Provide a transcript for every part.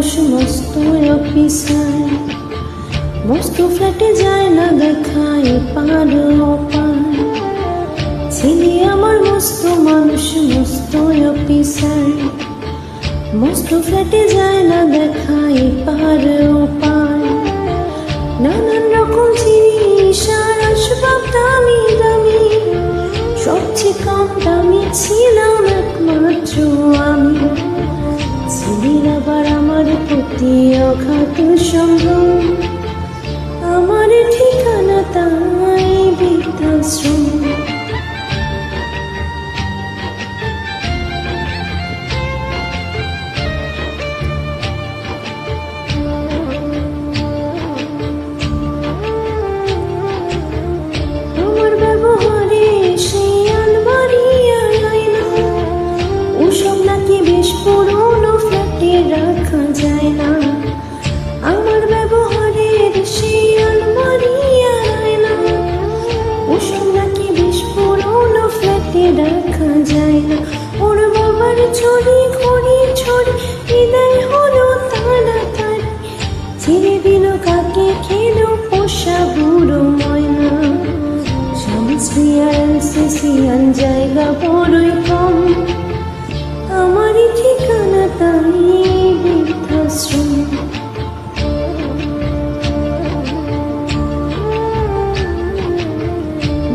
মানুষ মস্ত অফিসার, মস্ত ফ্ল্যাটে যায় না দেখায় পার ওপার। ছেলে আমার মস্ত মানুষ মস্ত অফিসার, মস্ত ফ্ল্যাটে যায় না দেখায় পার ওপার। নানান রকম জিনিস আর আসবাব দামি দামি, সবচেয়ে কম দামি ছিলাম একমাত্র আমি। ছেলের আবার আমার প্রতি অগাধ সম্ভ্রম, আমার ঠিকানা তাই বৃদ্ধাশ্রম। আমার ব্যবহারে সেই আলমারি আর আয়না, ওসব নাকি বেশ পুরোনো ফ্ল্যাটে রাখা যায় না। আমার ব্যবহারের সেই আলমারি আর আয়না, ওসব নাকি বেশ পুরোনো ফ্ল্যাটে রাখা যায় না। ওর বাবার ছড়ি ঘড়ি ছড়ি বিদায় হলো তাড়াতাড়ি, ছেড়ে দিল কাকে খেলো পোষা বুড়ো ময়না। স্বামী স্ত্রী আর এলসিসিয়ান জায়গা বড়ই কম, আমারই ঠিকানা তাই বৃদ্ধাশ্রম।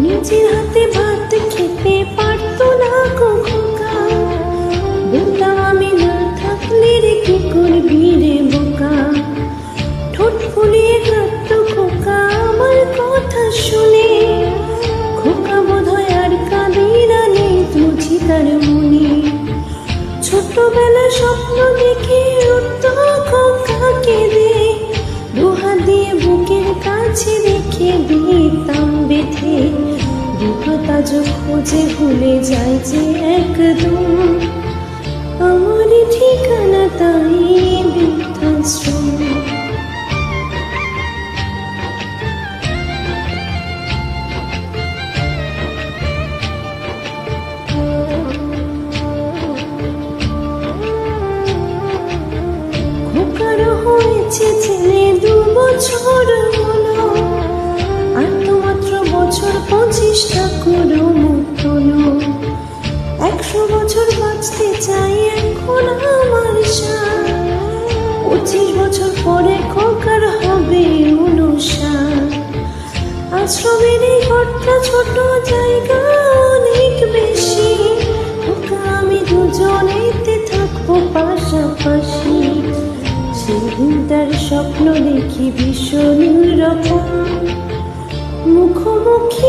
নিজের হাতে ভাত খেতে পারতো না খোকা, বলতাম আমি না থাকলে রে কি করবি রে বোকা। ঠোঁট ফুলিয়ে কাঁদতো খোকা আমার কথা শুনে, খোকা বোধহয় আর কাঁদে না, নেই বুঝি তার মনে। ছোটবেলা স্বপ্ন দেখে উঠতো খোকা কেঁদে, দুহাত দিয়ে বুকের কাছে রেখে দিতাম বেঁধে। বিপদ আজ খোঁজে ভুলে যায় যে একদম, আমার ঠিকানা তাই বৃদ্ধাশ্রম। খোকার হয়েছে ছেলে 2 বছর হলো, আর তো মাত্র বছর 25টা করো মুক্তলো। 100 বছর বাঁচতে চাই এখন আমার সাথ, 25 বছর পরে খোকার হবে 59। আশ্রমের এই ঘরটা ছোট, জায়গা অনেক বেশি, খোকা আমি দুজনেতে থাকবো পাশাপাশি। সেদিনটার স্বপ্ন দেখি ভীষণ রকম, মুখোমুখি